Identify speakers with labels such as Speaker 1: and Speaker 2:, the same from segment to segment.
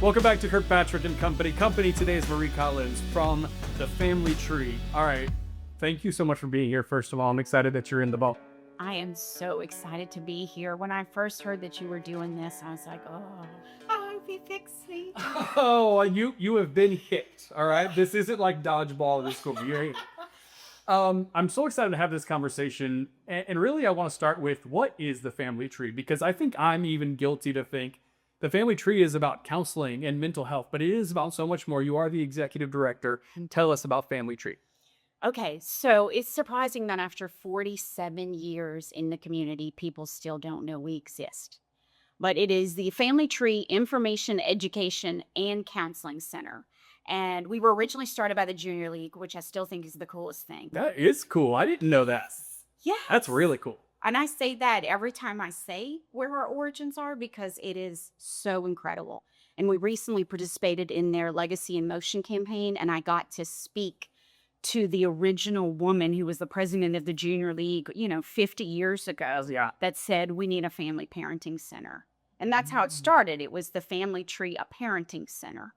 Speaker 1: Welcome back to Kirkpatrick and Company. Company today is Marie Collins from the Family Tree. All right. Thank you so much for being here. First of all, I'm excited that you're in the ball.
Speaker 2: I am so excited to be here. When I first heard that you were doing this, I was like, oh, I hope he fixed me.
Speaker 1: Oh, you have been hit. All right. This isn't like dodgeball in this school. I'm so excited to have this conversation. And really, I want to start with what is the Family Tree? Because I think I'm even guilty to think the Family Tree is about counseling and mental health, but it is about so much more. You are the executive director. Tell us about Family Tree.
Speaker 2: Okay, so it's surprising that after 47 years in the community, people still don't know we exist. But it is the Family Tree Information, Education, and Counseling Center. And we were originally started by the Junior League, which I still think is the coolest thing.
Speaker 1: That is cool. I didn't know that.
Speaker 2: Yes.
Speaker 1: That's really cool.
Speaker 2: And I say that every time I say where our origins are because it is so incredible. And we recently participated in their Legacy in Motion campaign, and I got to speak to the original woman who was the president of the Junior League, 50 years ago,
Speaker 1: Yeah.
Speaker 2: that said we need a family parenting center. And that's how it started. It was the Family Tree, a parenting center.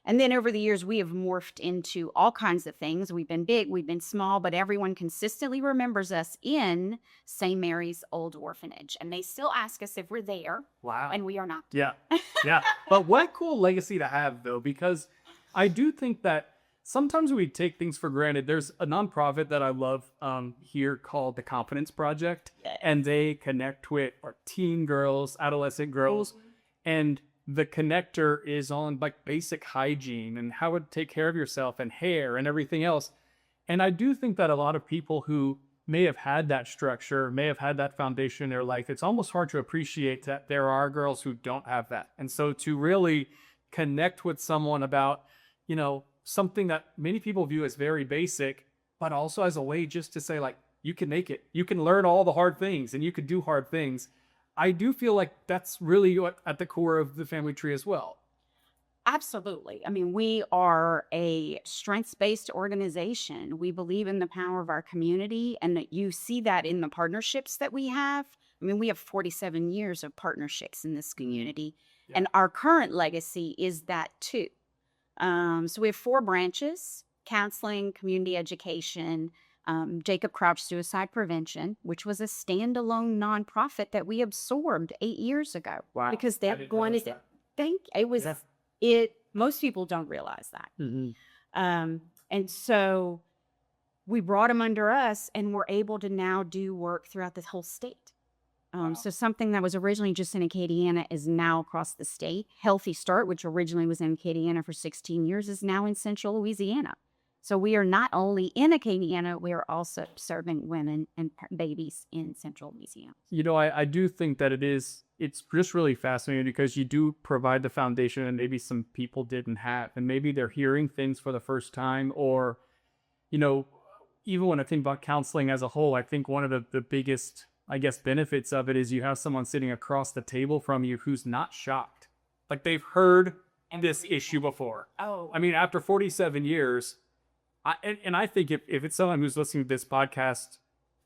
Speaker 2: And then over the years, we have morphed into all kinds of things. We've been big, we've been small, but everyone consistently remembers us in St. Mary's Old Orphanage. And they still ask us if we're there.
Speaker 1: Wow.
Speaker 2: And we are not.
Speaker 1: Yeah. Yeah. But what a cool legacy to have, though, because I do think that sometimes we take things for granted. There's a nonprofit that I love here called the Confidence Project, and they connect with our teen girls, adolescent girls, and the connector is on like basic hygiene and how to take care of yourself and hair and everything else. And I do think that a lot of people who may have had that structure, may have had that foundation in their life, it's almost hard to appreciate that there are girls who don't have that. And so to really connect with someone about, something that many people view as very basic, but also as a way just to say, like, you can make it. You can learn all the hard things and you can do hard things. I do feel like that's really what at the core of the Family Tree as well.
Speaker 2: Absolutely. I mean, we are a strengths-based organization. We believe in the power of our community, and that you see that in the partnerships that we have. I mean, we have 47 years of partnerships in this community, and our current legacy is that too. So we have 4 branches: counseling, community education, Jacob Crouch Suicide Prevention, which was a standalone nonprofit that we absorbed 8 years ago.
Speaker 1: Wow.
Speaker 2: Because
Speaker 1: I
Speaker 2: they
Speaker 1: didn't
Speaker 2: wanted
Speaker 1: notice
Speaker 2: to
Speaker 1: that. Yeah.
Speaker 2: most people don't realize that.
Speaker 1: Mm-hmm.
Speaker 2: And so we brought them under us, and we're able to now do work throughout the whole state. So something that was originally just in Acadiana is now across the state. Healthy Start, which originally was in Acadiana for 16 years, is now in Central Louisiana. So we are not only in Acadiana, we are also serving women and babies in Central Louisiana.
Speaker 1: I do think that it's just really fascinating because you do provide the foundation and maybe some people didn't have, and maybe they're hearing things for the first time, or, even when I think about counseling as a whole, I think one of the biggest, I guess, benefits of it is you have someone sitting across the table from you who's not shocked. Like they've heard this issue before.
Speaker 2: Oh,
Speaker 1: I mean, after 47 years, I think if it's someone who's listening to this podcast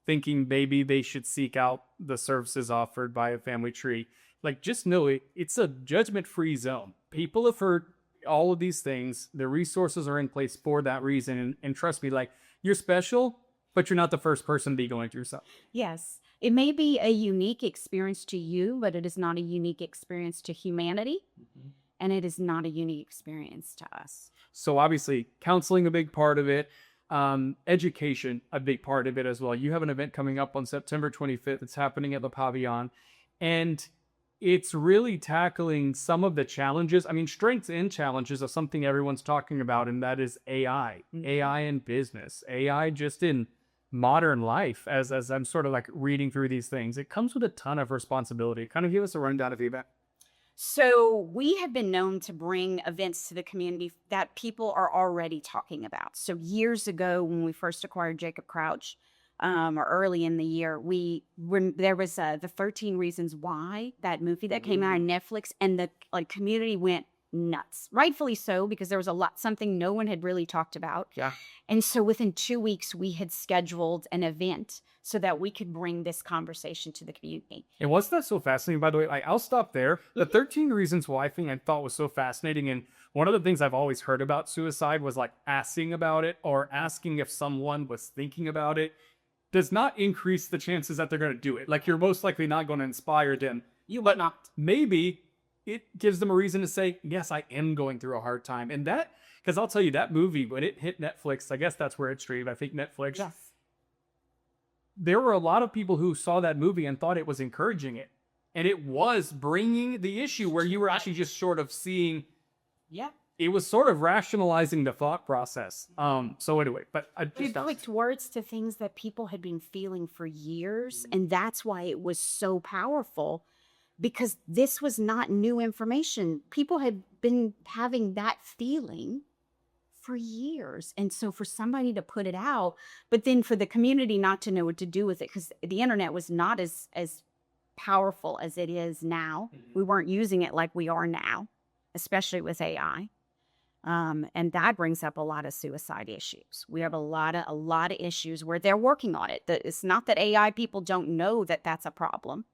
Speaker 1: thinking maybe they should seek out the services offered by a Family Tree, like just know it's a judgment-free zone. People have heard all of these things. The resources are in place for that reason. And trust me, like, you're special, but you're not the first person to be going through something.
Speaker 2: yes. It may be a unique experience to you, but it is not a unique experience to humanity.
Speaker 1: Mm-hmm.
Speaker 2: And it is not a unique experience to us.
Speaker 1: So obviously, counseling a big part of it, education a big part of it as well. You have an event coming up on September 25th. It's happening at the Pavilion, and it's really tackling some of the challenges. I mean, strengths and challenges are something everyone's talking about, and that is AI, AI in business, AI just in modern life. As I'm sort of like reading through these things, it comes with a ton of responsibility. Kind of give us a rundown of the event.
Speaker 2: So we have been known to bring events to the community that people are already talking about. So years ago, when we first acquired Jacob Crouch, or early in the year, there was the 13 Reasons Why, that movie that came out on Netflix, and the community went nuts. Rightfully so, because there was something no one had really talked about.
Speaker 1: Yeah.
Speaker 2: And so within 2 weeks, we had scheduled an event so that we could bring this conversation to the community.
Speaker 1: And what's that so fascinating, by the way? Like, I'll stop there. The 13 Reasons Why thing I thought was so fascinating. And one of the things I've always heard about suicide was like asking about it or asking if someone was thinking about it does not increase the chances that they're going to do it. Like, you're most likely not going to inspire them.
Speaker 2: But not.
Speaker 1: Maybe it gives them a reason to say, yes, I am going through a hard time. And that, because I'll tell you, that movie, when it hit Netflix, I guess that's where it streamed. I think Netflix.
Speaker 2: Yes.
Speaker 1: There were a lot of people who saw that movie and thought it was encouraging it. And it was bringing the issue where you were actually just sort of seeing,
Speaker 2: Yeah.
Speaker 1: it was sort of rationalizing the thought process. So anyway, but I
Speaker 2: It
Speaker 1: just,
Speaker 2: put words to things that people had been feeling for years. And that's why it was so powerful, because this was not new information. People had been having that feeling for years. And so for somebody to put it out, but then for the community not to know what to do with it, because the internet was not as powerful as it is now. We weren't using it like we are now, especially with AI. And that brings up a lot of suicide issues. We have a lot of issues where they're working on it. It's not that AI people don't know that that's a problem,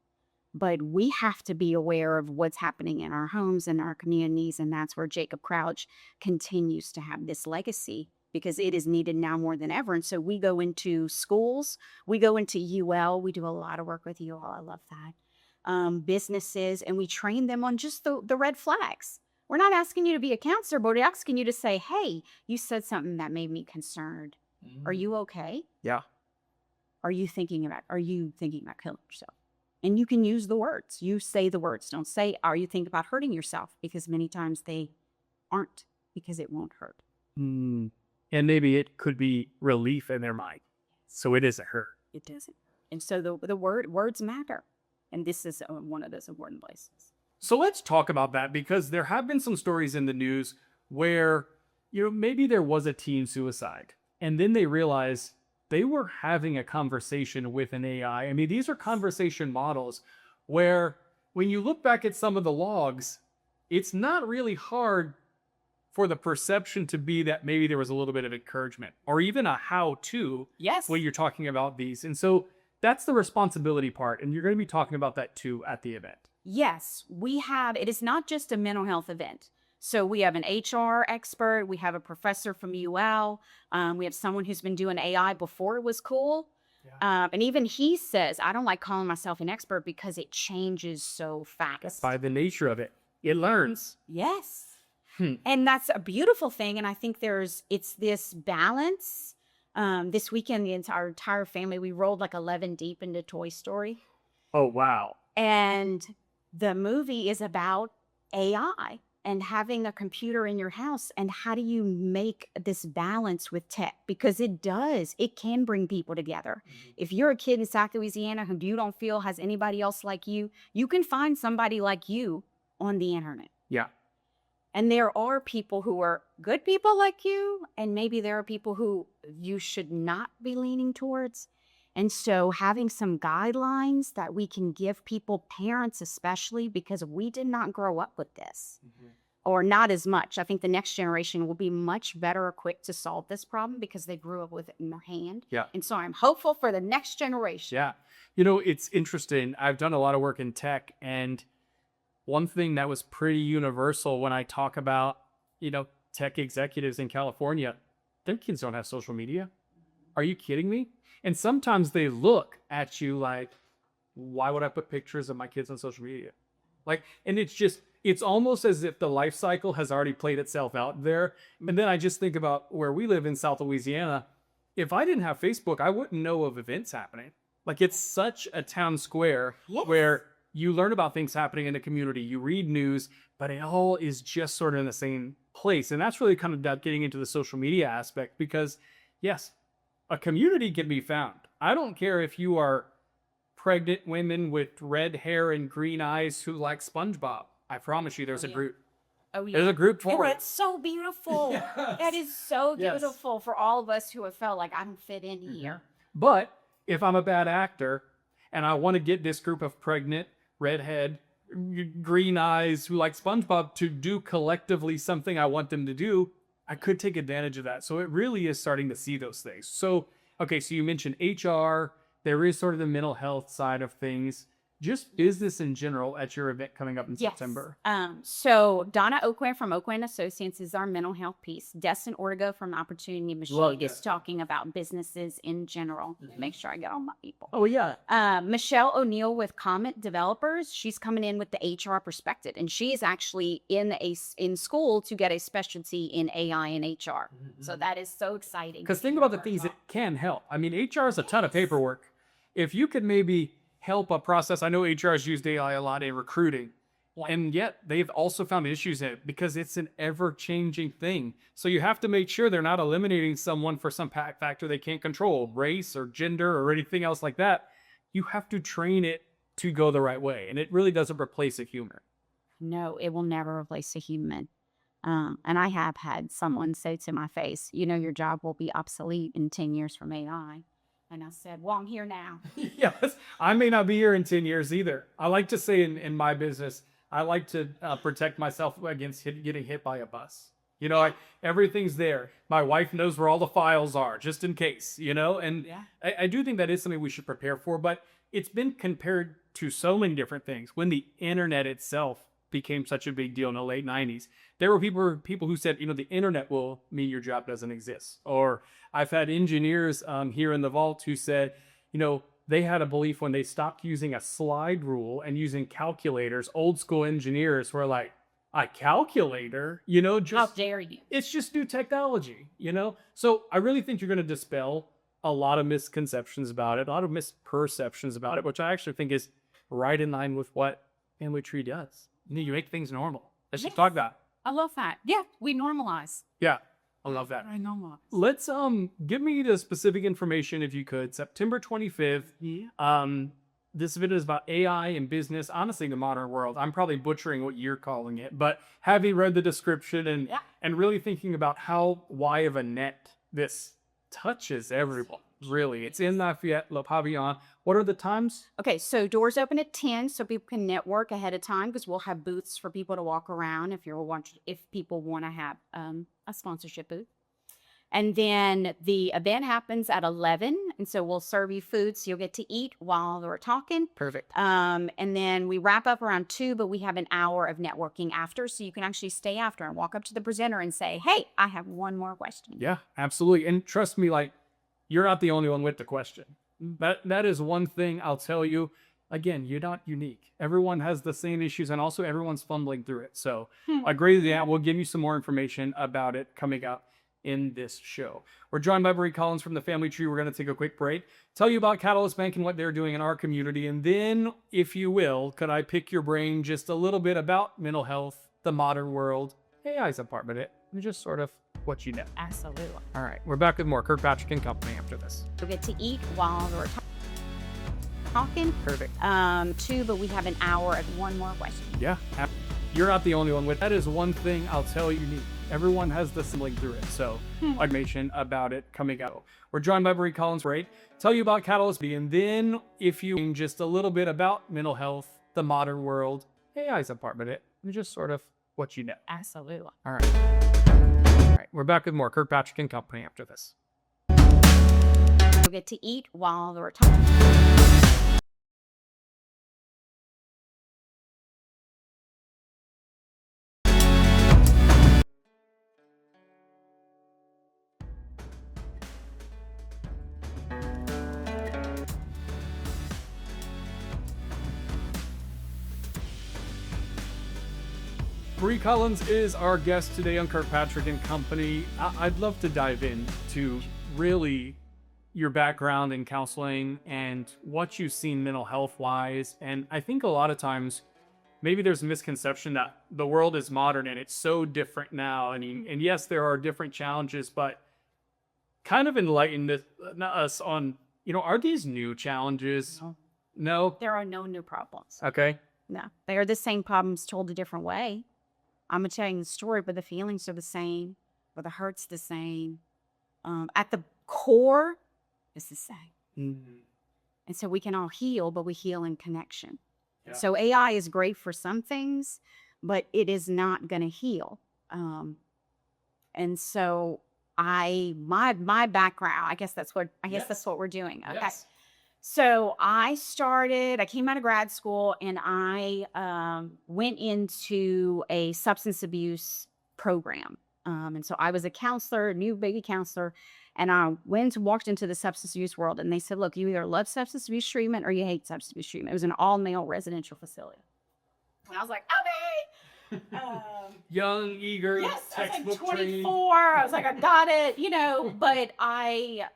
Speaker 2: but we have to be aware of what's happening in our homes and our communities. And that's where Jacob Crouch continues to have this legacy, because it is needed now more than ever. And so we go into schools, we go into UL, we do a lot of work with UL. I love that. Businesses, and we train them on just the red flags. We're not asking you to be a counselor, but we're asking you to say, hey, you said something that made me concerned. Are you okay?
Speaker 1: yeah.
Speaker 2: Are you thinking about killing yourself? And you can use the words. You say the words. Don't say, are you thinking about hurting yourself? Because many times they aren't, because it won't hurt.
Speaker 1: And maybe it could be relief in their mind. So it isn't hurt.
Speaker 2: It doesn't. And so the words matter. And this is one of those important places.
Speaker 1: So let's talk about that, because there have been some stories in the news where, maybe there was a teen suicide and then they realized they were having a conversation with an AI. I mean, these are conversation models where when you look back at some of the logs, it's not really hard for the perception to be that maybe there was a little bit of encouragement or even a how-to.
Speaker 2: Yes.
Speaker 1: When you're talking about these. And so that's the responsibility part. And you're going to be talking about that too at the event.
Speaker 2: Yes, it is not just a mental health event. So we have an HR expert, we have a professor from UL, we have someone who's been doing AI before it was cool. Yeah. And even he says, I don't like calling myself an expert because it changes so fast.
Speaker 1: By the nature of it, it learns.
Speaker 2: Yes. And that's a beautiful thing. And I think it's this balance. This weekend, our entire family, we rolled like 11 deep into Toy Story.
Speaker 1: Oh, wow.
Speaker 2: And the movie is about AI and having a computer in your house, and how do you make this balance with tech? Because it can bring people together. If you're a kid in South Louisiana who you don't feel has anybody else like you can find somebody like you on the internet.
Speaker 1: Yeah.
Speaker 2: And there are people who are good people like you, and maybe there are people who you should not be leaning towards. And so having some guidelines that we can give people, parents especially, because we did not grow up with this, or not as much. I think the next generation will be much better equipped to solve this problem because they grew up with it in their hand.
Speaker 1: Yeah.
Speaker 2: And so I'm hopeful for the next generation.
Speaker 1: Yeah. It's interesting. I've done a lot of work in tech, and one thing that was pretty universal when I talk about, tech executives in California, their kids don't have social media. Are you kidding me? And sometimes they look at you like, why would I put pictures of my kids on social media? And it's almost as if the life cycle has already played itself out there. And then I just think about where we live in South Louisiana. If I didn't have Facebook, I wouldn't know of events happening. It's such a town square. Yes. Where you learn about things happening in the community, you read news, but it all is just sort of in the same place. And that's really kind of getting into the social media aspect, because yes, a community can be found. I don't care if you are pregnant women with red hair and green eyes who like SpongeBob. I promise you there's a group.
Speaker 2: Oh, yeah.
Speaker 1: There's a group for it.
Speaker 2: It's so beautiful. Yes. That is so beautiful for all of us who have felt like I don't fit in here.
Speaker 1: But if I'm a bad actor and I want to get this group of pregnant, redhead, green eyes who like SpongeBob to do collectively something I want them to do, I could take advantage of that. So it really is starting to see those things. So, okay, so you mentioned HR, there is sort of the mental health side of things, just business in general at your event coming up in
Speaker 2: Yes.
Speaker 1: September.
Speaker 2: So Donna Oakland from Oakland Associates is our mental health piece. Destin Ortega from Opportunity Machine is talking about businesses in general. Make sure I get all my people.
Speaker 1: Oh, yeah.
Speaker 2: Michelle O'Neill with Comment Developers, she's coming in with the HR perspective, and she is actually in school to get a specialty in AI and HR. So that is so exciting.
Speaker 1: Because think about the things that can help. I mean, HR is a ton of paperwork. If you could maybe help a process, I know HR has used AI a lot in recruiting, and yet they've also found issues in it because it's an ever-changing thing. So you have to make sure they're not eliminating someone for some factor they can't control, race or gender or anything else like that. You have to train it to go the right way, and it really doesn't replace a human.
Speaker 2: No, it will never replace a human. And I have had someone say to my face, your job will be obsolete in 10 years from AI. And I said, well, I'm here now.
Speaker 1: Yes, I may not be here in 10 years either. I like to say in my business, I like to protect myself against getting hit by a bus. Everything's there. My wife knows where all the files are, just in case, and
Speaker 2: Yeah.
Speaker 1: I do think that is something we should prepare for, but it's been compared to so many different things. When the internet itself became such a big deal in the late 90s, there were people who said, the internet will mean your job doesn't exist. Or I've had engineers here in the vault who said, they had a belief when they stopped using a slide rule and using calculators, old school engineers were like, a calculator,
Speaker 2: How dare you?
Speaker 1: it's just new technology, So I really think you're going to dispel a lot of misconceptions about it, a lot of misperceptions about it, which I actually think is right in line with what Family Tree does. You make things normal. Let's just talk about it.
Speaker 2: I love that. Yeah, we normalize.
Speaker 1: Yeah, I love that.
Speaker 2: I normalize.
Speaker 1: Let's give me the specific information if you could. September 25th.
Speaker 2: Yeah.
Speaker 1: This event is about AI and business, honestly, the modern world. I'm probably butchering what you're calling it, but having read the description and really thinking about how wide of a net this touches everyone. Really, it's in Lafayette, Le Pavillon. What are the times?
Speaker 2: Okay, so doors open at 10, so people can network ahead of time because we'll have booths for people to walk around if people want to have a sponsorship booth. And then the event happens at 11, and so we'll serve you food, so you'll get to eat while we're talking.
Speaker 1: Perfect.
Speaker 2: And then we wrap up around 2, but we have an hour of networking after, so you can actually stay after and walk up to the presenter and say, hey, I have one more question.
Speaker 1: Yeah, absolutely. And trust me, you're not the only one with the question. That is one thing I'll tell you. Again, you're not unique. Everyone has the same issues, and also everyone's fumbling through it. So I agree with that. We'll give you some more information about it coming up in this show. We're joined by Marie Collins from the Family Tree. We're going to take a quick break, tell you about Catalyst Bank and what they're doing in our community. And then, if you will, could I pick your brain just a little bit about mental health, the modern world, AI's a part of it, and just sort of what you know.
Speaker 2: Absolutely.
Speaker 1: All right, we're back with more Kirkpatrick and Company after this.
Speaker 2: You'll get to eat while we're talking.
Speaker 1: Perfect.
Speaker 2: 2, but we have an hour of one more question.
Speaker 1: Yeah, you're not the only one with that. Is one thing I'll tell you unique. Everyone has the sibling through it. So information about it coming out. We're joined by Marie Collins, right? Tell you about Catalyst, and then if you just a little bit about mental health, the modern world, AI's a part of it, and just sort of what you know.
Speaker 2: Absolutely.
Speaker 1: All right, we're back with more Kirkpatrick and Company after this.
Speaker 2: You'll get to eat while we're talking.
Speaker 1: Marie Collins is our guest today on Kirkpatrick and Company. I'd love to dive into really your background in counseling and what you've seen mental health wise. And I think a lot of times maybe there's a misconception that the world is modern and it's so different now. I mean, and yes, there are different challenges, but kind of enlighten us on, are these new challenges? No?
Speaker 2: There are no new problems.
Speaker 1: Okay.
Speaker 2: No, they are the same problems told a different way. I'm going to tell you the story, but the feelings are the same, but the hurt's the same. At the core, it's the same.
Speaker 1: Mm-hmm.
Speaker 2: And so we can all heal, but we heal in connection.
Speaker 1: Yeah.
Speaker 2: So AI is great for some things, but it is not going to heal. And so my background, I guess that's what we're doing. Okay.
Speaker 1: Yes.
Speaker 2: So I came out of grad school and I went into a substance abuse program. And so I was a counselor, new baby counselor, and I walked into the substance abuse world and they said, look, you either love substance abuse treatment or you hate substance abuse treatment. It was an all male residential facility. And I was like, okay.
Speaker 1: Young, eager,
Speaker 2: Yes, I was
Speaker 1: textbook
Speaker 2: like
Speaker 1: trained.
Speaker 2: 24. I was like, I got it, but I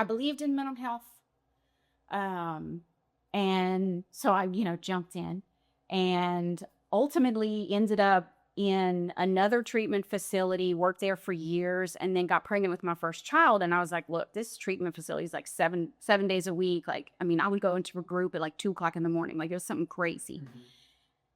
Speaker 2: believed in mental health. And so I, jumped in and ultimately ended up in another treatment facility, worked there for years, and then got pregnant with my first child. And I was like, look, this treatment facility is like seven days a week. Like, I mean, I would go into a group at like 2:00 in the morning. Like it was something crazy.
Speaker 1: Mm-hmm.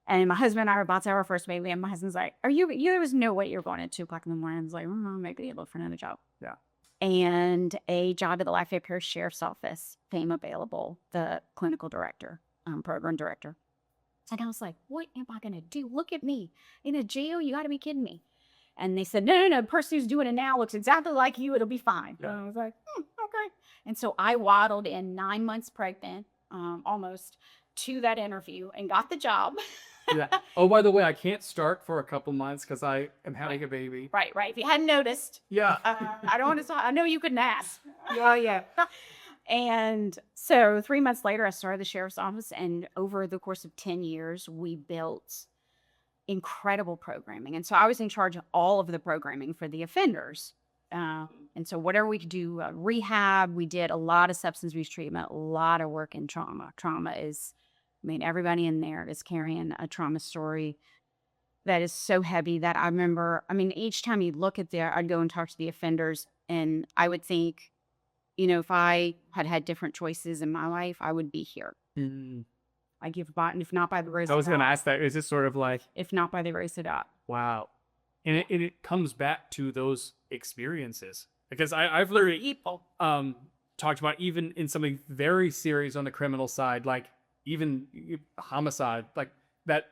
Speaker 2: And my husband and I were about to have our first baby, and my husband's like, there was no way you're going at 2:00 in the morning. I was like, maybe I'll look for another job.
Speaker 1: Yeah.
Speaker 2: And a job at the Lafayette Parish Sheriff's Office came available, the clinical director, program director. And I was like, what am I going to do? Look at me in a jail. You got to be kidding me. And they said, no, the person who's doing it now looks exactly like you. It'll be fine.
Speaker 1: Yeah.
Speaker 2: And I was like, okay. And so I waddled in 9 months pregnant, almost, to that interview and got the job.
Speaker 1: Yeah. Oh, by the way, I can't start for a couple months because I am having a baby.
Speaker 2: Right. If you hadn't noticed.
Speaker 1: Yeah.
Speaker 2: I don't want to. I know you couldn't ask.
Speaker 1: Yeah.
Speaker 2: And so 3 months later, I started the sheriff's office, and over the course of 10 years, we built incredible programming. And so I was in charge of all of the programming for the offenders. And so whatever we could do, rehab, we did a lot of substance abuse treatment, a lot of work in trauma. Trauma is, everybody in there is carrying a trauma story that is so heavy that I remember, each time you'd look at there, I'd go and talk to the offenders and I would think, if I had different choices in my life, I would be here.
Speaker 1: Mm.
Speaker 2: Like if not by the grace of God.
Speaker 1: I was going to ask that. Is it sort of like,
Speaker 2: if not by the grace of God.
Speaker 1: wow. And it comes back to those experiences because I've literally
Speaker 2: People.
Speaker 1: Talked about even in something very serious on the criminal side, like even homicide, like that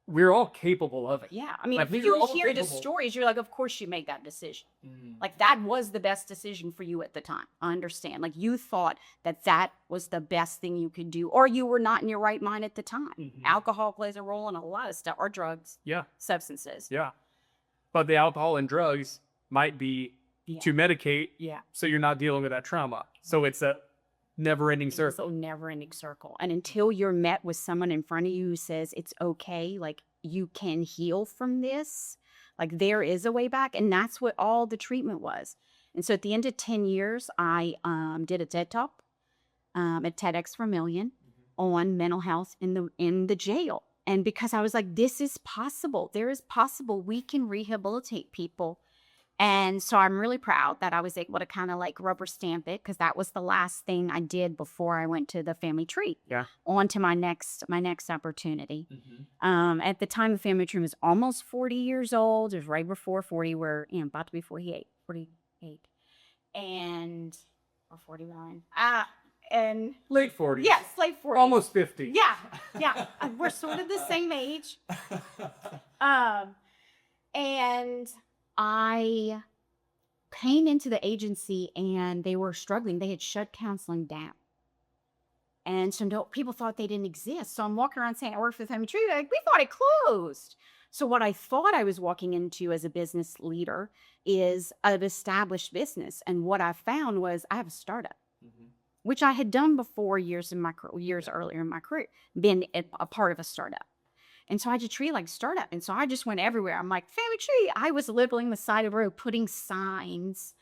Speaker 1: we're all capable of it.
Speaker 2: Yeah.
Speaker 1: Like,
Speaker 2: if
Speaker 1: we
Speaker 2: you
Speaker 1: are all
Speaker 2: hear the
Speaker 1: capable.
Speaker 2: stories, you're like, of course you made that decision.
Speaker 1: Mm.
Speaker 2: Like that was the best decision for you at the time. I understand. Like you thought that was the best thing you could do, or you were not in your right mind at the time.
Speaker 1: Mhm.
Speaker 2: Alcohol plays a role in a lot of stuff, or drugs,
Speaker 1: Yeah.
Speaker 2: substances.
Speaker 1: Yeah. But the alcohol and drugs might be
Speaker 2: Yeah.
Speaker 1: to medicate
Speaker 2: Yeah.
Speaker 1: so you're not dealing with that trauma. So it's a never-ending
Speaker 2: It's
Speaker 1: circle.
Speaker 2: a never-ending circle. And until you're met with someone in front of you who says it's okay, like you can heal from this, like there is a way back. And that's what all the treatment was. And so at the end of 10 years, I did a TED Talk at TEDx for a Million on mental health in the jail. And because I was like, this is possible. There is possible. We can rehabilitate people. And so I'm really proud that I was able to kind of like rubber stamp it, because that was the last thing I did before I went to the family tree.
Speaker 1: Yeah.
Speaker 2: On to my next opportunity.
Speaker 1: Mm-hmm.
Speaker 2: At the time, the family tree was almost 40 years old. It was right before 40. We're about to be 48, and or 49. And
Speaker 1: Late 40s.
Speaker 2: yes, late 40s.
Speaker 1: Almost 50.
Speaker 2: Yeah. We're sort of the same age. And I came into the agency and they were struggling. They had shut counseling down. And so people thought they didn't exist. So I'm walking around saying I work for the family tree. They're like, we thought it closed. So what I thought I was walking into as a business leader is an established business. And what I found was I have a startup.
Speaker 1: Mm-hmm.
Speaker 2: Which I had done before years earlier in my career, been a part of a startup. And so I had to treat it like startup. And so I just went everywhere. I'm like, family tree. I was literally on the side of the road putting signs.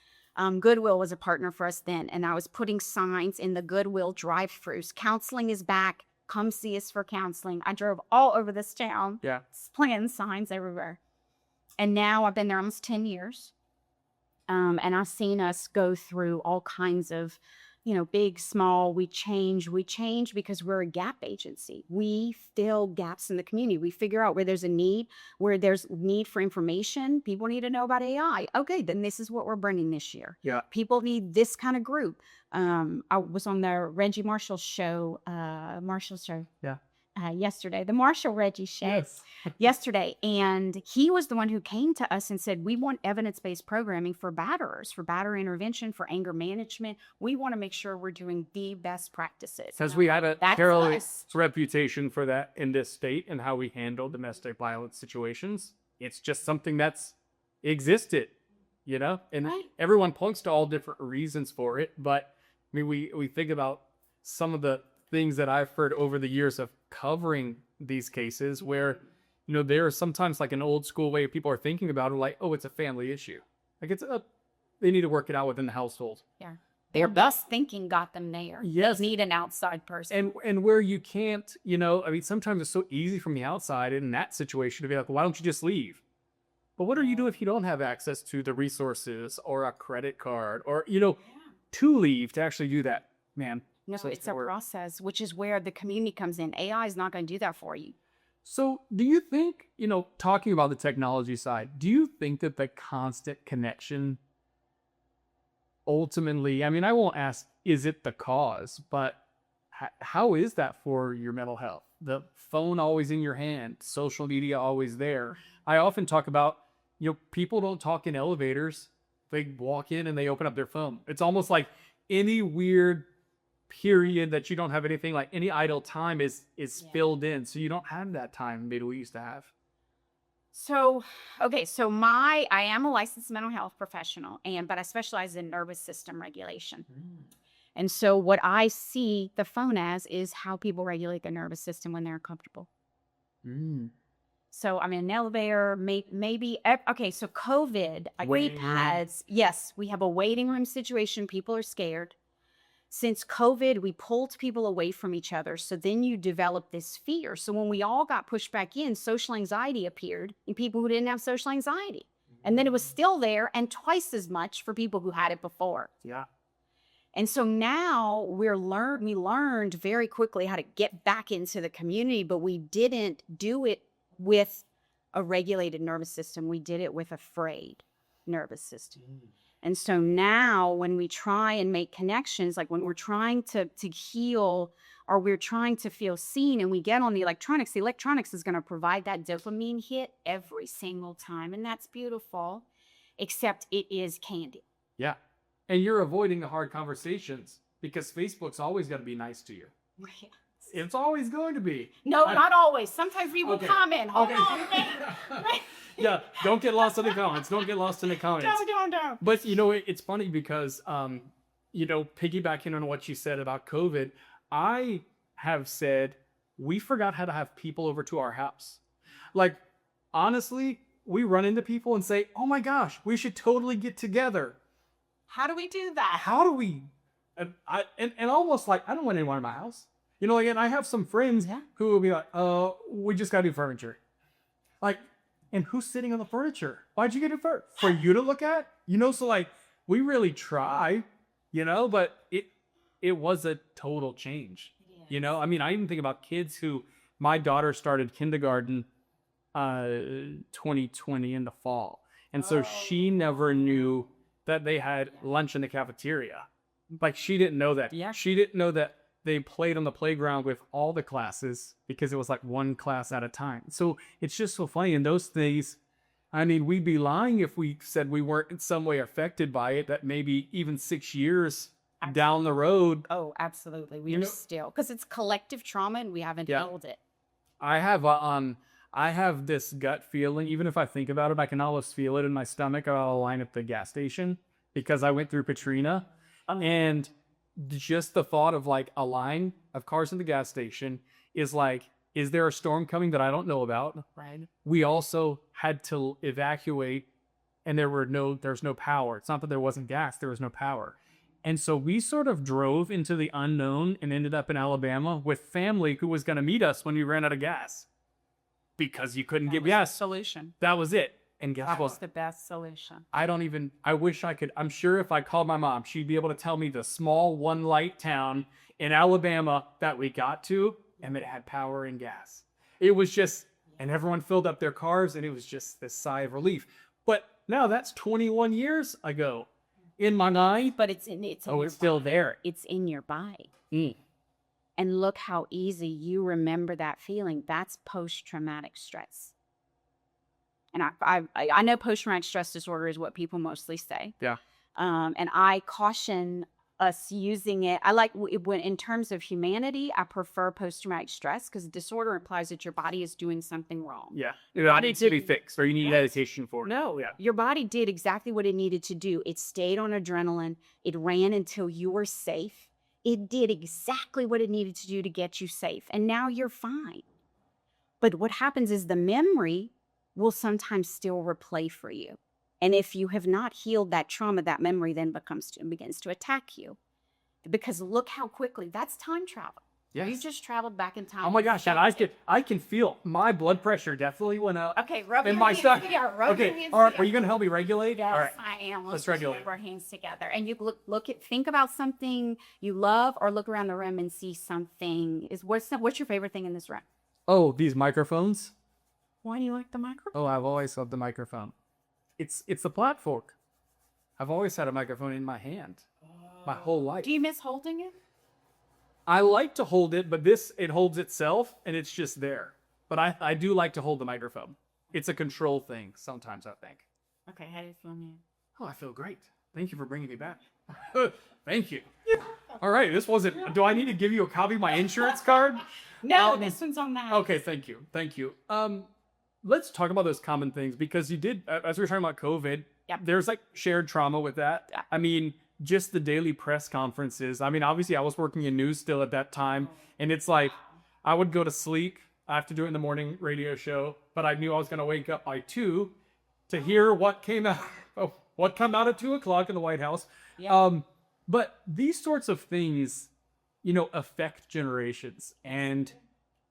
Speaker 2: Goodwill was a partner for us then. And I was putting signs in the Goodwill drive-thrus. Counseling is back. Come see us for counseling. I drove all over this town.
Speaker 1: Yeah.
Speaker 2: Planting signs everywhere. And now I've been there almost 10 years. And I've seen us go through all kinds of big, small, we change because we're a gap agency. We fill gaps in the community. We figure out where there's a need, where there's need for information. People need to know about AI. Okay, then this is what we're bringing this year.
Speaker 1: Yeah.
Speaker 2: People need this kind of group. I was on the Reggie Marshall show,
Speaker 1: Yeah.
Speaker 2: yesterday, the Marshall Reggie show
Speaker 1: Yes.
Speaker 2: yesterday. And he was the one who came to us and said, we want evidence-based programming for batterers, for batter intervention, for anger management. We want to make sure we're doing the best practices.
Speaker 1: Because we had a
Speaker 2: That's
Speaker 1: terrible
Speaker 2: us.
Speaker 1: reputation for that in this state and how we handle domestic violence situations. It's just something that's existed, and
Speaker 2: Right.
Speaker 1: everyone points to all different reasons for it. But I mean, we think about some of the things that I've heard over the years of covering these cases where, there is sometimes like an old school way people are thinking about it, like, oh, it's a family issue. Like they need to work it out within the household.
Speaker 2: Yeah. Their best thinking got them there.
Speaker 1: Yes.
Speaker 2: They need an outside person.
Speaker 1: And where you can't, I mean, sometimes it's so easy from the outside in that situation to be like, why don't you just leave? But what do you do if you don't have access to the resources or a credit card or, to leave to actually do that, man?
Speaker 2: No,
Speaker 1: So
Speaker 2: it's a process, which is where the community comes in. AI is not going to do that for you.
Speaker 1: So do you think, talking about the technology side, do you think that the constant connection ultimately, I mean, I won't ask, is it the cause, but how is that for your mental health? The phone always in your hand, social media always there. I often talk about, people don't talk in elevators. They walk in and they open up their phone. It's almost like any weird period that you don't have anything, like any idle time is filled in. So you don't have that time maybe we used to have.
Speaker 2: So, okay, I am a licensed mental health professional, but I specialize in nervous system regulation. And so what I see the phone as is how people regulate their nervous system when they're uncomfortable. So I'm in an elevator, maybe, okay, so COVID,
Speaker 1: Waiting room.
Speaker 2: we have a waiting room situation. People are scared. Since COVID, we pulled people away from each other. So then you develop this fear. So when we all got pushed back in, social anxiety appeared in people who didn't have social anxiety. And then it was still there and twice as much for people who had it before.
Speaker 1: Yeah.
Speaker 2: And so now we learned very quickly how to get back into the community, but we didn't do it with a regulated nervous system. We did it with a frayed nervous system. And so now when we try and make connections, like when we're trying to heal or we're trying to feel seen and we get on the electronics is going to provide that dopamine hit every single time. And that's beautiful, except it is candy.
Speaker 1: Yeah. And you're avoiding the hard conversations because Facebook's always going to be nice to you. It's always going to be.
Speaker 2: No, not always. Sometimes people
Speaker 1: Okay.
Speaker 2: comment. Hold
Speaker 1: Okay.
Speaker 2: on.
Speaker 1: Yeah, don't get lost in the comments. Don't get lost in the comments.
Speaker 2: Don't.
Speaker 1: But it's funny because piggybacking on what you said about COVID, I have said we forgot how to have people over to our house. Like, honestly, we run into people and say, "Oh my gosh, we should totally get together."
Speaker 2: How do we do that?
Speaker 1: How do we? And almost like I don't want anyone in my house. And I have some friends who will be like, we just gotta do furniture. Like, and who's sitting on the furniture? Why'd you get it for you to look at? So like we really try, but it was a total change. I mean, I even think about kids who my daughter started kindergarten 2020 in the fall. And so she never knew that they had lunch in the cafeteria. Like she didn't know that.
Speaker 2: Yeah.
Speaker 1: She didn't know that they played on the playground with all the classes because it was like one class at a time. So it's just so funny. And those things, I mean, we'd be lying if we said we weren't in some way affected by it, that maybe even 6 years down the road.
Speaker 2: Oh, absolutely. We are still, because it's collective trauma and we haven't healed it.
Speaker 1: I have this gut feeling, even if I think about it, I can almost feel it in my stomach. I'll line at the gas station because I went through Katrina and just the thought of like a line of cars in the gas station is like, is there a storm coming that I don't know about?
Speaker 2: Right.
Speaker 1: We also had to evacuate and there's no power. It's not that there wasn't gas, there was no power. And so we sort of drove into the unknown and ended up in Alabama with family who was going to meet us when we ran out of gas because you couldn't get gas.
Speaker 2: Solution.
Speaker 1: That was it. And guess
Speaker 2: That's
Speaker 1: what?
Speaker 2: the best solution.
Speaker 1: I wish I could. I'm sure if I called my mom, she'd be able to tell me the small one light town in Alabama that we got to, and it had power and gas. It was just, and everyone filled up their cars, and it was just this sigh of relief. But now that's 21 years ago. In my mind,
Speaker 2: But it's in
Speaker 1: oh,
Speaker 2: your
Speaker 1: it's still
Speaker 2: body.
Speaker 1: there.
Speaker 2: It's in your body.
Speaker 1: Mm.
Speaker 2: And look how easy you remember that feeling. That's post-traumatic stress. And I know post-traumatic stress disorder is what people mostly say.
Speaker 1: Yeah.
Speaker 2: And I caution us using it. I like when in terms of humanity, I prefer post-traumatic stress because disorder implies that your body is doing something wrong.
Speaker 1: Yeah. It needs to be fixed, or you need medication for it.
Speaker 2: No,
Speaker 1: Yeah.
Speaker 2: your body did exactly what it needed to do. It stayed on adrenaline. It ran until you were safe. It did exactly what it needed to do to get you safe. And now you're fine. But what happens is the memory will sometimes still replay for you. And if you have not healed that trauma, that memory then begins to attack you. Because look how quickly, that's time travel.
Speaker 1: Yes.
Speaker 2: You just traveled back in time.
Speaker 1: Oh my gosh, and I can feel my blood pressure definitely went up.
Speaker 2: Okay, rub
Speaker 1: And
Speaker 2: your
Speaker 1: my
Speaker 2: hands
Speaker 1: stuff.
Speaker 2: together. Rub your
Speaker 1: Okay,
Speaker 2: hands
Speaker 1: all right.
Speaker 2: together.
Speaker 1: Are you gonna help me regulate?
Speaker 2: Yes,
Speaker 1: All right.
Speaker 2: I am.
Speaker 1: Let's regulate.
Speaker 2: Rub our hands together, and you think about something you love, or look around the room and see something. What's your favorite thing in this room?
Speaker 1: Oh, these microphones.
Speaker 2: Why do you like the microphone?
Speaker 1: Oh, I've always loved the microphone. It's the platform. I've always had a microphone in my hand, my whole life.
Speaker 2: Do you miss holding it?
Speaker 1: I like to hold it, but it holds itself, and it's just there. But I do like to hold the microphone. It's a control thing sometimes, I think.
Speaker 2: Okay, how do you feel now?
Speaker 1: Oh, I feel great. Thank you for bringing me back. Thank you. All right, this wasn't. Do I need to give you a copy of my insurance card?
Speaker 2: No, this one's on that.
Speaker 1: Okay, thank you. Thank you. Let's talk about those common things because you did, as we were talking about COVID,
Speaker 2: Yep.
Speaker 1: there's like shared trauma with that.
Speaker 2: Yeah.
Speaker 1: I mean, just the daily press conferences. I mean, obviously I was working in news still at that time, and it's like I would go to sleep. I have to do it in the morning radio show, but I knew I was going to wake up by 2 to hear what came out at 2:00 in the White House.
Speaker 2: Yeah.
Speaker 1: But these sorts of things, affect generations. And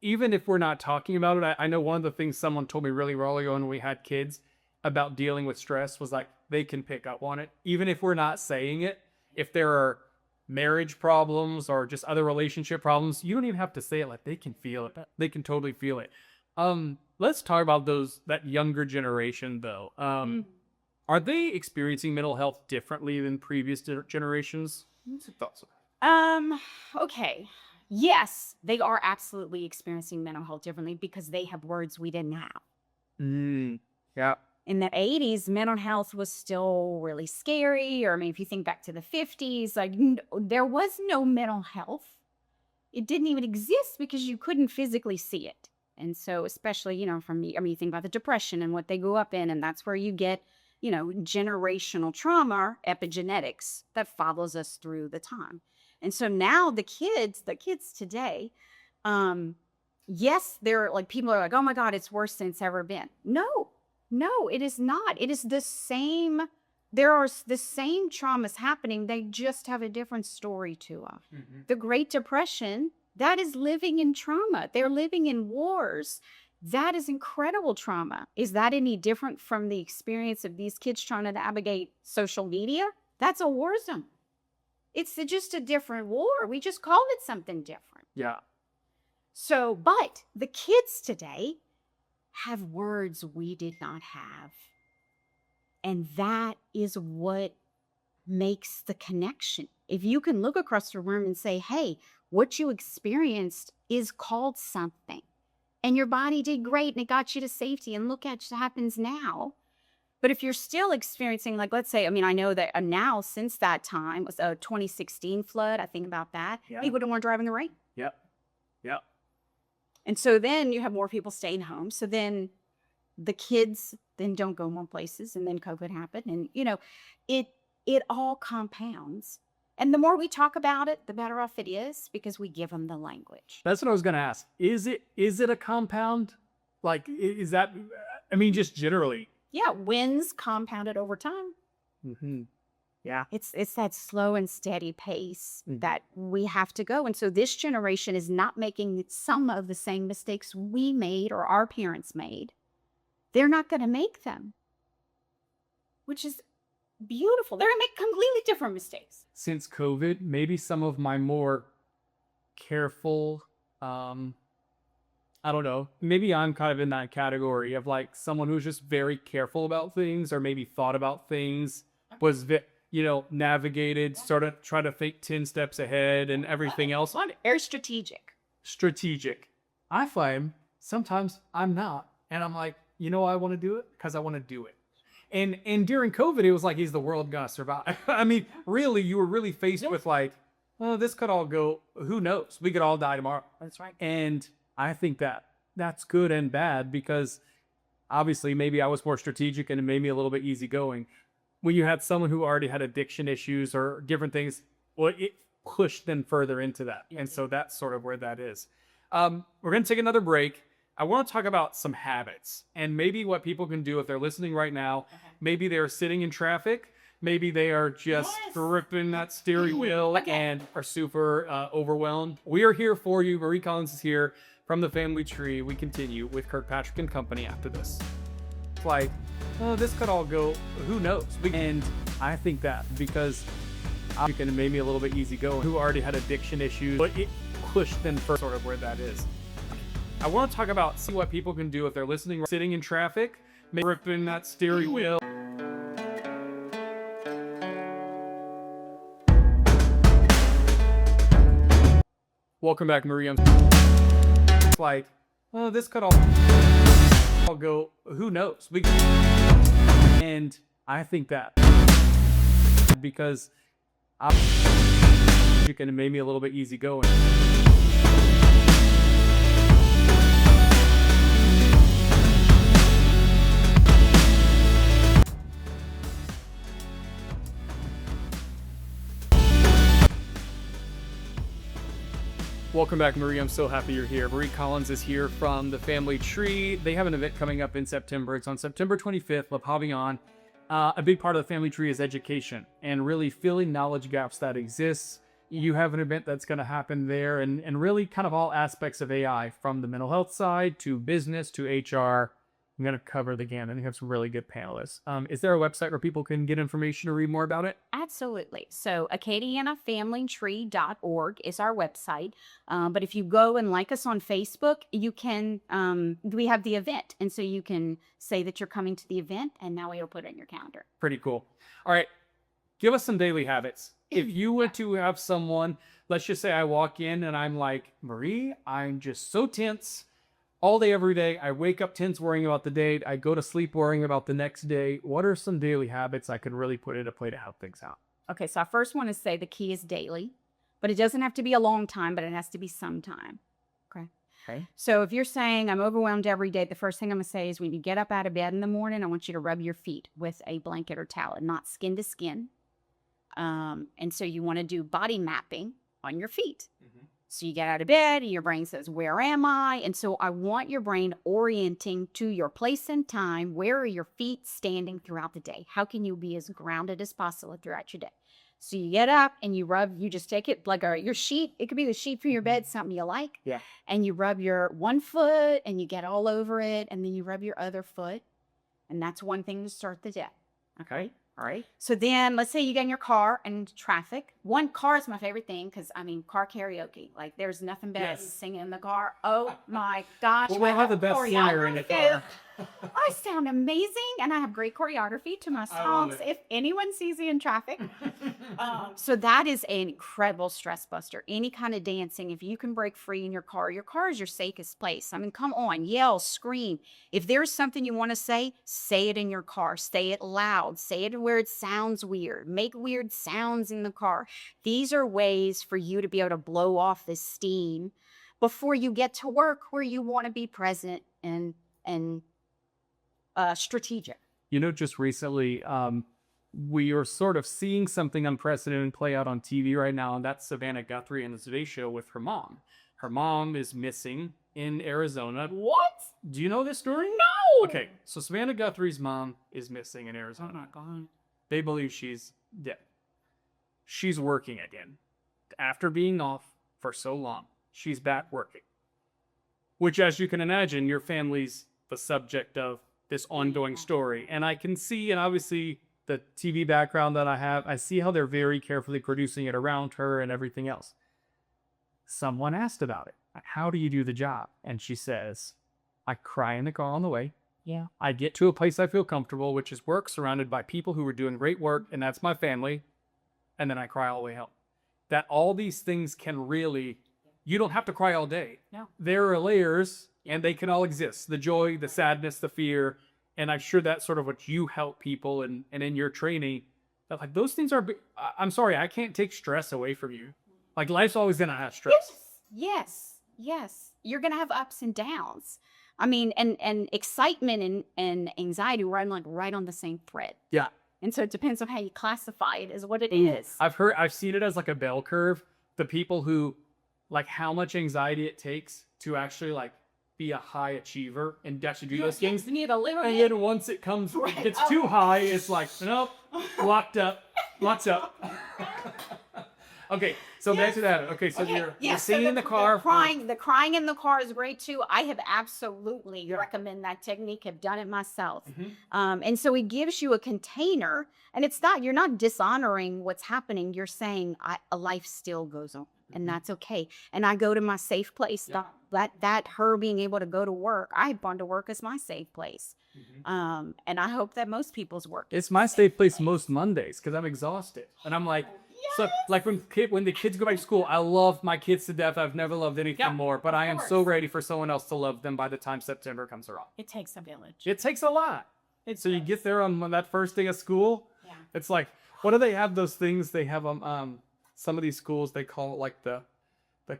Speaker 1: even if we're not talking about it, I know one of the things someone told me really early on when we had kids about dealing with stress was like they can pick up on it. Even if we're not saying it, if there are marriage problems or just other relationship problems, you don't even have to say it. Like they can feel it. They can totally feel it. Let's talk about that younger generation though. Are they experiencing mental health differently than previous generations? What's your thoughts?
Speaker 2: Okay. Yes, they are absolutely experiencing mental health differently because they have words we didn't have.
Speaker 1: Yeah.
Speaker 2: In the 80s, mental health was still really scary. Or, I mean, if you think back to the 50s, like there was no mental health. It didn't even exist because you couldn't physically see it. And so, especially, you think about the Depression and what they grew up in, and that's where you get, generational trauma, epigenetics that follows us through the time. And so now the kids today, yes, they're like, people are like, oh my God, it's worse than it's ever been. No, it is not. It is the same. There are the same traumas happening. They just have a different story to them.
Speaker 1: Mm-hmm.
Speaker 2: The Great Depression, that is living in trauma. They're living in wars. That is incredible trauma. Is that any different from the experience of these kids trying to navigate social media? That's a war zone. It's just a different war. We just called it something different.
Speaker 1: Yeah.
Speaker 2: So, but the kids today have words we did not have. And that is what makes the connection. If you can look across the room and say, hey, what you experienced is called something. And your body did great and it got you to safety. And look at what happens now. But if you're still experiencing, like, let's say, I know that now since that time, was a 2016 flood. I think about that.
Speaker 1: Yeah.
Speaker 2: People don't want to drive in the rain.
Speaker 1: Yep.
Speaker 2: And so then you have more people staying home. So then the kids then don't go more places. And then COVID happened. And, it all compounds. And the more we talk about it, the better off it is because we give them the language.
Speaker 1: That's what I was going to ask. Is it a compound? Like, is that, just generally?
Speaker 2: Yeah, wins compounded over time.
Speaker 1: Mm-hmm. Yeah.
Speaker 2: It's that slow and steady pace that we have to go. And so this generation is not making some of the same mistakes we made or our parents made. They're not going to make them. which is beautiful. They're going to make completely different mistakes.
Speaker 1: Since COVID, maybe some of my more careful, I don't know, maybe I'm kind of in that category of like someone who's just very careful about things or maybe thought about things, was, navigated, sort of try to think 10 steps ahead and everything else.
Speaker 2: Very strategic.
Speaker 1: Strategic. I find sometimes I'm not. And I'm like, I want to do it because I want to do it. And during COVID, it was like, is the world gonna survive? I mean, really, you were really faced with like, well, this could all go, who knows? We could all die tomorrow.
Speaker 2: That's right.
Speaker 1: And I think that that's good and bad because obviously maybe I was more strategic and it made me a little bit easygoing. When you had someone who already had addiction issues or different things, well, it pushed them further into that. And so that's sort of where that is. We're going to take another break. I want to talk about some habits and maybe what people can do if they're listening right now. Maybe they're sitting in traffic. Maybe they are just gripping that steering wheel and are super overwhelmed. We are here for you. Marie Collins is here from the Family Tree. We continue with Kirkpatrick and Company after this. It's like, oh, this could all go, who knows? And I think that because you can make me a little bit easygoing, who already had addiction issues, but it pushed them for sort of where that is. I want to talk about see what people can do if they're listening, sitting in traffic, maybe gripping that steering wheel. Welcome back, Marie. It's like, oh, this could all go, who knows? And I think that because you can make me a little bit easygoing. Welcome back, Marie. I'm so happy you're here. Marie Collins is here from the Family Tree. They have an event coming up in September. It's on September 25th, Le Pavillon. A big part of the Family Tree is education and really filling knowledge gaps that exist. You have an event that's going to happen there and really kind of all aspects of AI from the mental health side to business to HR. I'm going to cover the gamut. You have some really good panelists. Is there a website where people can get information or read more about it?
Speaker 2: Absolutely. So acadianafamilytree.org is our website. But if you go and like us on Facebook, you can, we have the event. And so you can say that you're coming to the event and now we'll put it in your calendar.
Speaker 1: Pretty cool. All right. Give us some daily habits. If you were to have someone, let's just say I walk in and I'm like, Marie, I'm just so tense. All day, every day, I wake up tense worrying about the day. I go to sleep worrying about the next day. What are some daily habits I could really put into play to help things out?
Speaker 2: Okay, so I first want to say the key is daily, but it doesn't have to be a long time, but it has to be some time. Okay. So if you're saying I'm overwhelmed every day, the first thing I'm going to say is when you get up out of bed in the morning, I want you to rub your feet with a blanket or towel and not skin to skin. And so you want to do body mapping on your feet. Mm-hmm. So you get out of bed and your brain says, where am I? And so I want your brain orienting to your place and time. Where are your feet standing throughout the day? How can you be as grounded as possible throughout your day? So you get up and you rub, you just take it like your sheet. It could be the sheet for your bed, something you like.
Speaker 1: Yeah.
Speaker 2: And you rub your one foot and you get all over it. And then you rub your other foot. And that's one thing to start the day. Okay. All right. So then let's say you get in your car and traffic. One, car is my favorite thing because, car karaoke. Like there's nothing better than singing in the car. Oh my gosh.
Speaker 1: Well, we'll have the best singer in the car.
Speaker 2: I sound amazing and I have great choreography to my songs if anyone sees me in traffic. So that is an incredible stress buster. Any kind of dancing, if you can break free in your car is your safest place. Come on, yell, scream. If there's something you want to say it in your car. Say it loud. Say it where it sounds weird. Make weird sounds in the car. These are ways for you to be able to blow off this steam before you get to work where you want to be present and strategic.
Speaker 1: Just recently, we are sort of seeing something unprecedented play out on TV right now, and that's Savannah Guthrie and the Today Show with her mom. Her mom is missing in Arizona.
Speaker 2: What?
Speaker 1: Do you know this story?
Speaker 2: No!
Speaker 1: Okay, so Savannah Guthrie's mom is missing in Arizona.
Speaker 2: Oh my God.
Speaker 1: They believe she's dead. She's working again. After being off for so long, she's back working. Which, as you can imagine, your family's the subject of this ongoing story. And I can see, and obviously the TV background that I have. I see how they're very carefully producing it around her and everything else. Someone asked about it. How do you do the job? And she says, I cry in the car on the way.
Speaker 2: Yeah.
Speaker 1: I get to a place I feel comfortable, which is work, surrounded by people who are doing great work, and that's my family. And then I cry all the way home. That all these things can really, you don't have to cry all day.
Speaker 2: No.
Speaker 1: There are layers, and they can all exist. The joy, the sadness, the fear. And I'm sure that's sort of what you help people and in your training. That like those things are, I'm sorry, I can't take stress away from you. Like life's always going to have stress.
Speaker 2: Yes. You're going to have ups and downs. I mean, and excitement and anxiety run like right on the same thread.
Speaker 1: Yeah.
Speaker 2: And so it depends on how you classify it as what it is.
Speaker 1: I've seen it as like a bell curve. The people who like how much anxiety it takes to actually like be a high achiever and actually do those things.
Speaker 2: You need a little
Speaker 1: And
Speaker 2: bit.
Speaker 1: then once it comes, it gets too high, it's like, nope, locked up. Okay, so back to that. Okay, so you're singing in the car.
Speaker 2: The crying in the car is great too. I have absolutely recommend that technique. Have done it myself. And so it gives you a container, and you're not dishonoring what's happening. You're saying a life still goes on, and that's okay. And I go to my safe place. That her being able to go to work, I've gone to work as my safe place. And I hope that most people's work.
Speaker 1: It's my safe place most Mondays because I'm exhausted, and I'm like. So, like when the kids go back to school, I love my kids to death. I've never loved anything more, but I am so ready for someone else to love them by the time September comes around.
Speaker 2: It takes a village.
Speaker 1: It takes a lot. So you get there on that first day of school. Yeah. It's like, what do they have? Those things they have some of these schools they call it like the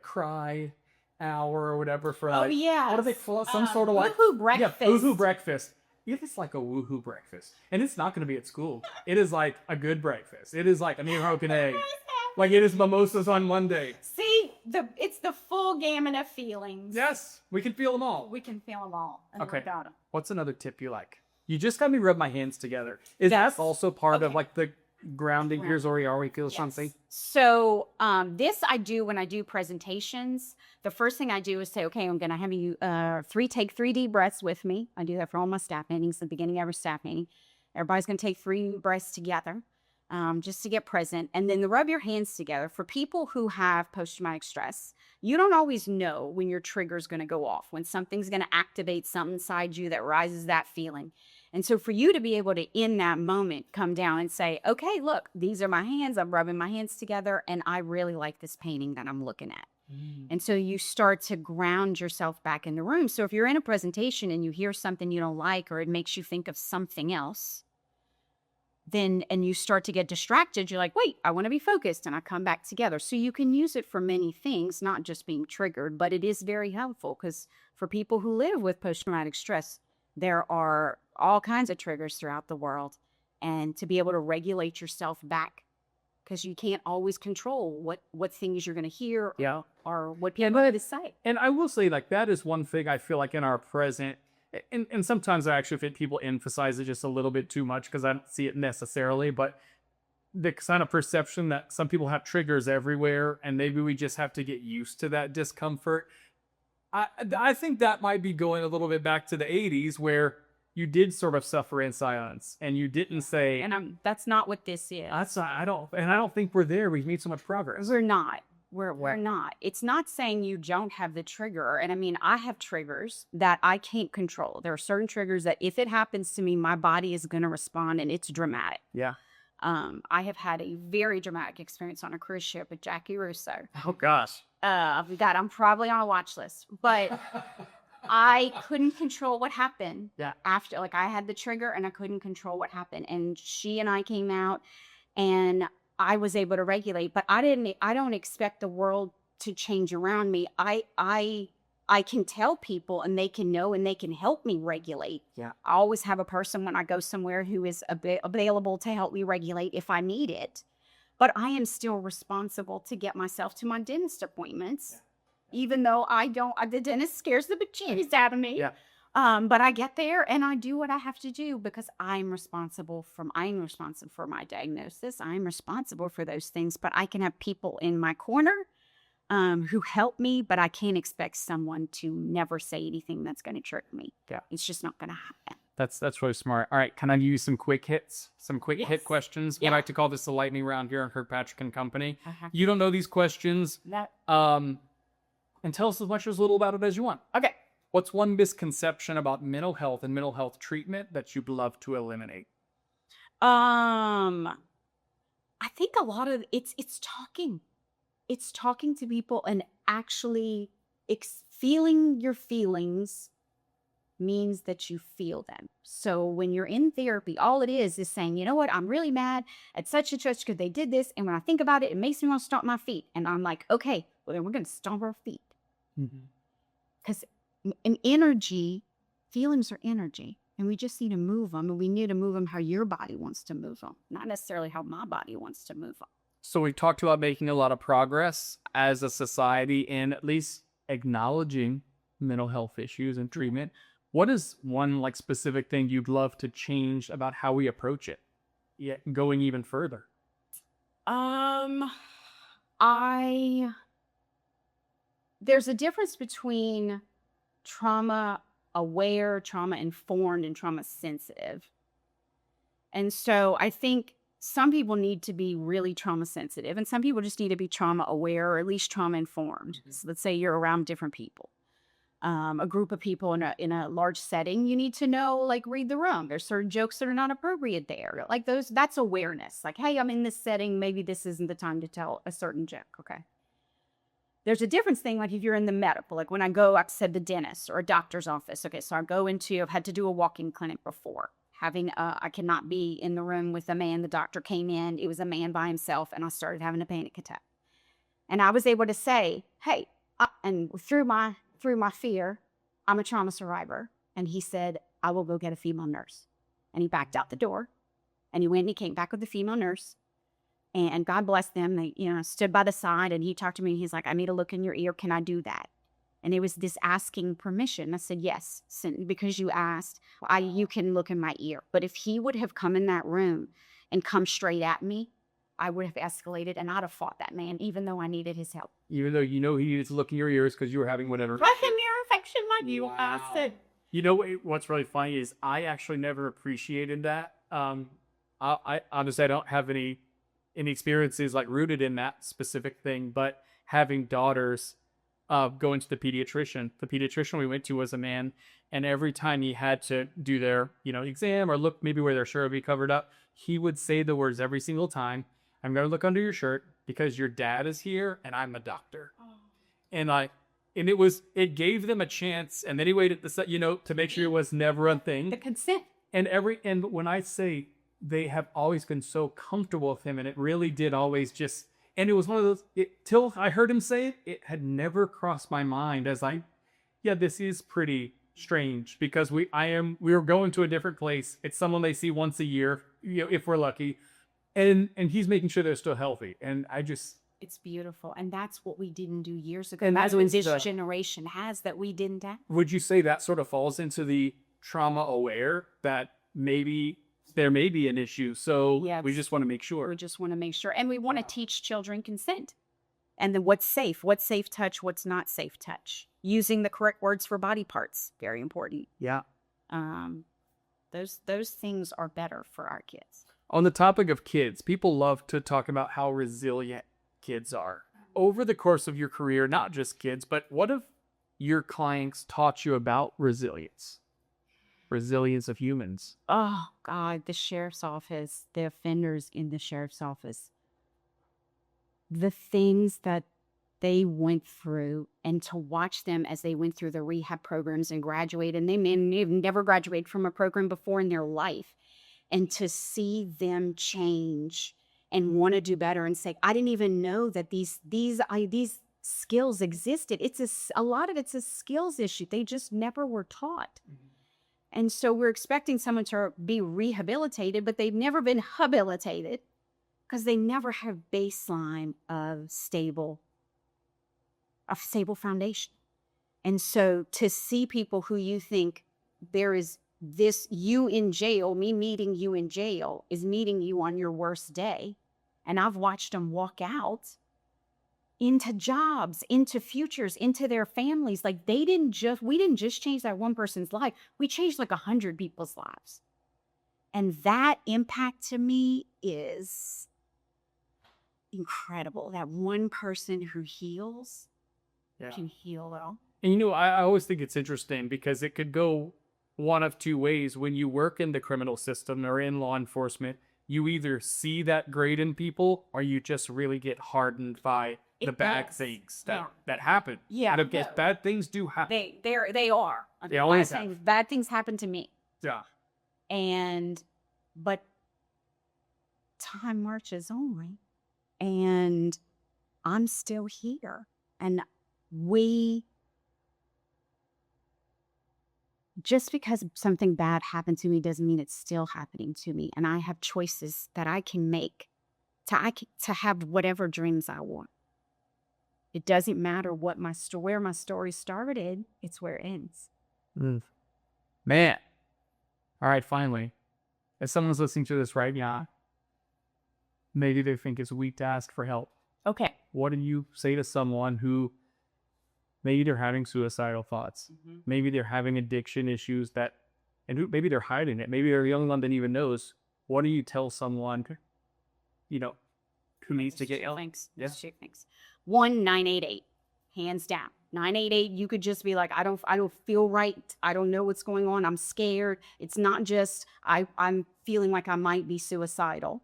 Speaker 1: cry hour or whatever for like.
Speaker 2: Oh yeah.
Speaker 1: What do they call it? Some sort of like
Speaker 2: woohoo breakfast.
Speaker 1: Yeah, woohoo breakfast. It is like a woohoo breakfast. And it's not going to be at school. It is like a good breakfast. It is like a New York and egg. Like it is mimosas on Monday.
Speaker 2: See, it's the full gamut of feelings.
Speaker 1: Yes, we can feel them all.
Speaker 2: We can feel them all. And
Speaker 1: Okay.
Speaker 2: we got 'em.
Speaker 1: What's another tip you like? You just got me rub my hands together. Is that also part of like the grounding? Here's where we are. We feel something.
Speaker 2: So this I do when I do presentations. The first thing I do is say, okay, I'm going to have you take 3 deep breaths with me. I do that for all my staff meetings at the beginning of every staff meeting. Everybody's going to take 3 breaths together just to get present. And then rub your hands together. For people who have post-traumatic stress, you don't always know when your trigger is going to go off, when something's going to activate something inside you that rises that feeling. And so for you to be able to, in that moment, come down and say, okay, look, these are my hands. I'm rubbing my hands together, and I really like this painting that I'm looking at. And so you start to ground yourself back in the room. So if you're in a presentation and you hear something you don't like, or it makes you think of something else, and you start to get distracted, you're like, wait, I want to be focused, and I come back together. So you can use it for many things, not just being triggered, but it is very helpful because for people who live with post-traumatic stress, there are all kinds of triggers throughout the world, and to be able to regulate yourself back, because you can't always control what things you're going to hear or what people are going to say.
Speaker 1: And I will say, like, that is one thing I feel like in our present, and sometimes I actually think people emphasize it just a little bit too much because I don't see it necessarily, but the kind of perception that some people have triggers everywhere, and maybe we just have to get used to that discomfort. I think that might be going a little bit back to the 80s where you did sort of suffer in silence and you didn't say,
Speaker 2: and that's not what this is.
Speaker 1: I don't think we're there. We've made so much progress.
Speaker 2: We're not. We're not. It's not saying you don't have the trigger. And I mean, I have triggers that I can't control. There are certain triggers that if it happens to me, my body is going to respond, and it's dramatic.
Speaker 1: Yeah.
Speaker 2: I have had a very dramatic experience on a cruise ship with Jackie Russo.
Speaker 1: Oh gosh.
Speaker 2: That I'm probably on a watch list, but I couldn't control what happened.
Speaker 1: Yeah.
Speaker 2: After, like, I had the trigger and I couldn't control what happened. And she and I came out, and I was able to regulate, but I don't expect the world to change around me. I can tell people, and they can know, and they can help me regulate.
Speaker 1: Yeah.
Speaker 2: I always have a person when I go somewhere who is available to help me regulate if I need it. But I am still responsible to get myself to my dentist appointments, even though the dentist scares the bejesus out of me.
Speaker 1: Yeah.
Speaker 2: But I get there and I do what I have to do because I'm responsible for my diagnosis. I'm responsible for those things, but I can have people in my corner who help me, but I can't expect someone to never say anything that's going to trigger me.
Speaker 1: Yeah.
Speaker 2: It's just not going to happen.
Speaker 1: That's really smart. All right, can I use some quick hits? Some quick hit
Speaker 2: Yes.
Speaker 1: questions. We
Speaker 2: Yeah.
Speaker 1: like to call this the lightning round here on Kirkpatrick and Company.
Speaker 2: Uh-huh.
Speaker 1: You don't know these questions,
Speaker 2: That
Speaker 1: and tell us as much or as little about it as you want.
Speaker 2: okay.
Speaker 1: What's one misconception about mental health and mental health treatment that you'd love to eliminate?
Speaker 2: I think a lot of it's talking. It's talking to people and actually feeling your feelings means that you feel them. So when you're in therapy, all it is saying, you know what, I'm really mad at such and such because they did this. And when I think about it, it makes me want to stomp my feet. And I'm like, okay, well, then we're going to stomp our feet. Because in energy, feelings are energy. And we just need to move them. And we need to move them how your body wants to move them, not necessarily how my body wants to move them.
Speaker 1: So we talked about making a lot of progress as a society in at least acknowledging mental health issues and treatment. What is one like specific thing you'd love to change about how we approach it? Yeah, going even further.
Speaker 2: There's a difference between trauma aware, trauma informed, and trauma sensitive. And so I think some people need to be really trauma sensitive, and some people just need to be trauma aware or at least trauma informed. So let's say you're around different people, a group of people in a large setting. You need to know, like, read the room. There's certain jokes that are not appropriate there, like those. That's awareness. Like, hey, I'm in this setting. Maybe this isn't the time to tell a certain joke. Okay. There's a difference thing, like if you're in the medical, like when I go, like I said, the dentist or a doctor's office. Okay, so I've had to do a walk-in clinic before. I cannot be in the room with a man. The doctor came in, it was a man by himself, and I started having a panic attack. And I was able to say, hey, and through my fear, I'm a trauma survivor. And he said, I will go get a female nurse. And he backed out the door, and he went and he came back with a female nurse. And God bless them. They, stood by the side, and he talked to me. He's like, I need a look in your ear. Can I do that? And it was this asking permission. I said, yes, because you asked, you can look in my ear. But if he would have come in that room and come straight at me, I would have escalated, and I'd have fought that man, even though I needed his help.
Speaker 1: Even though he needed to look in your ears because you were having whatever.
Speaker 2: Like an ear infection, like you asked.
Speaker 1: You know what's really funny is I actually never appreciated that. I honestly, I don't have any experiences like rooted in that specific thing, but having daughters, going to the pediatrician we went to was a man, and every time he had to do their exam or look maybe where their shirt would be covered up, he would say the words every single time, I'm going to look under your shirt because your dad is here and I'm a doctor. And it gave them a chance, and then he waited to make sure it was never a thing.
Speaker 2: The consent.
Speaker 1: And when I say they have always been so comfortable with him, and it really did always just, and it was one of those, till I heard him say it, it had never crossed my mind as this is pretty strange because we were going to a different place. It's someone they see once a year, if we're lucky. And he's making sure they're still healthy. And
Speaker 2: it's beautiful. And that's what we didn't do years ago.
Speaker 1: And
Speaker 2: that's what this
Speaker 1: the-
Speaker 2: generation has that we didn't have.
Speaker 1: would you say that sort of falls into the trauma aware that maybe there may be an issue? So
Speaker 2: Yes.
Speaker 1: we just want to make sure.
Speaker 2: We just want to make sure. And we want to teach children consent. And then what's safe touch, what's not safe touch. Using the correct words for body parts, very important.
Speaker 1: Yeah.
Speaker 2: Those things are better for our kids.
Speaker 1: On the topic of kids, people love to talk about how resilient kids are. Over the course of your career, not just kids, but what have your clients taught you about resilience? Resilience of humans.
Speaker 2: Oh, God, the sheriff's office, the offenders in the sheriff's office, the things that they went through, and to watch them as they went through the rehab programs and graduated, and they've never graduated from a program before in their life, and to see them change and want to do better and say, I didn't even know that these skills existed. A lot of it's a skills issue. They just never were taught. Mm-hmm. And so we're expecting someone to be rehabilitated, but they've never been habilitated because they never have baseline of stable foundation. And so to see people who you think there is this, you in jail, me meeting you in jail is meeting you on your worst day. And I've watched them walk out into jobs, into futures, into their families. Like we didn't just change that one person's life. We changed like 100 people's lives. And that impact to me is incredible. That one person who heals can heal it all.
Speaker 1: And I always think it's interesting because it could go one of two ways. When you work in the criminal system or in law enforcement, you either see that great in people or you just really get hardened by the bad things that happen.
Speaker 2: Yeah.
Speaker 1: And if bad things do happen.
Speaker 2: They are.
Speaker 1: They always have.
Speaker 2: Bad things happen to me.
Speaker 1: Yeah.
Speaker 2: But time marches on and I'm still here. And just because something bad happened to me doesn't mean it's still happening to me. And I have choices that I can make to have whatever dreams I want. It doesn't matter where my story started. It's where it ends.
Speaker 1: Man. All right, finally. If someone's listening to this right now, maybe they think it's weak to ask for help.
Speaker 2: Okay.
Speaker 1: What do you say to someone who maybe they're having suicidal thoughts? Maybe they're having addiction issues maybe they're hiding it. Maybe they're a young one that even knows. What do you tell someone, who needs to get help?
Speaker 2: Thanks.
Speaker 1: Yeah.
Speaker 2: Two things. 988, hands down. 988, you could just be like, I don't feel right. I don't know what's going on. I'm scared. It's not just I'm feeling like I might be suicidal.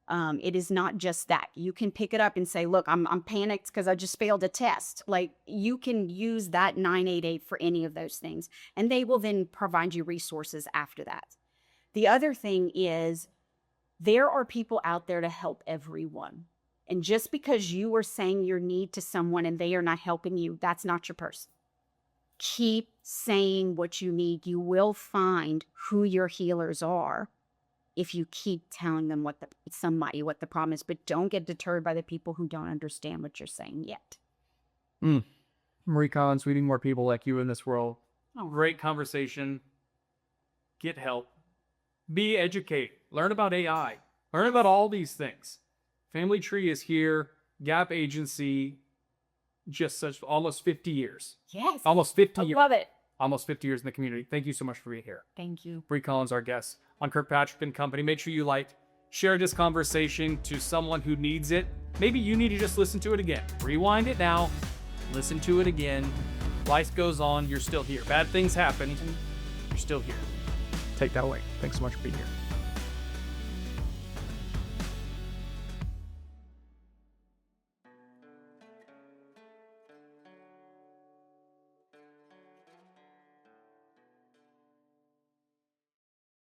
Speaker 2: It is not just that. You can pick it up and say, look, I'm panicked because I just failed a test. Like you can use that 988 for any of those things. And they will then provide you resources after that. The other thing is there are people out there to help everyone. And just because you are saying your need to someone and they are not helping you, that's not your person. Keep saying what you need. You will find who your healers are if you keep telling them what the problem is, but don't get deterred by the people who don't understand what you're saying yet.
Speaker 1: Marie Collins, we need more people like you in this world. Great conversation. Get help. Be educated. Learn about AI. Learn about all these things. Family Tree is here. Gap Agency, just such almost 50 years.
Speaker 2: Yes.
Speaker 1: Almost 50 years.
Speaker 2: I love it.
Speaker 1: Almost 50 years in the community. Thank you so much for being here.
Speaker 2: Thank you.
Speaker 1: Bree Collins, our guest on Kirkpatrick and Company. Make sure you share this conversation to someone who needs it. Maybe you need to just listen to it again. Rewind it now. Listen to it again. Life goes on. You're still here. Bad things happen. You're still here. Take that away. Thanks so much for being here.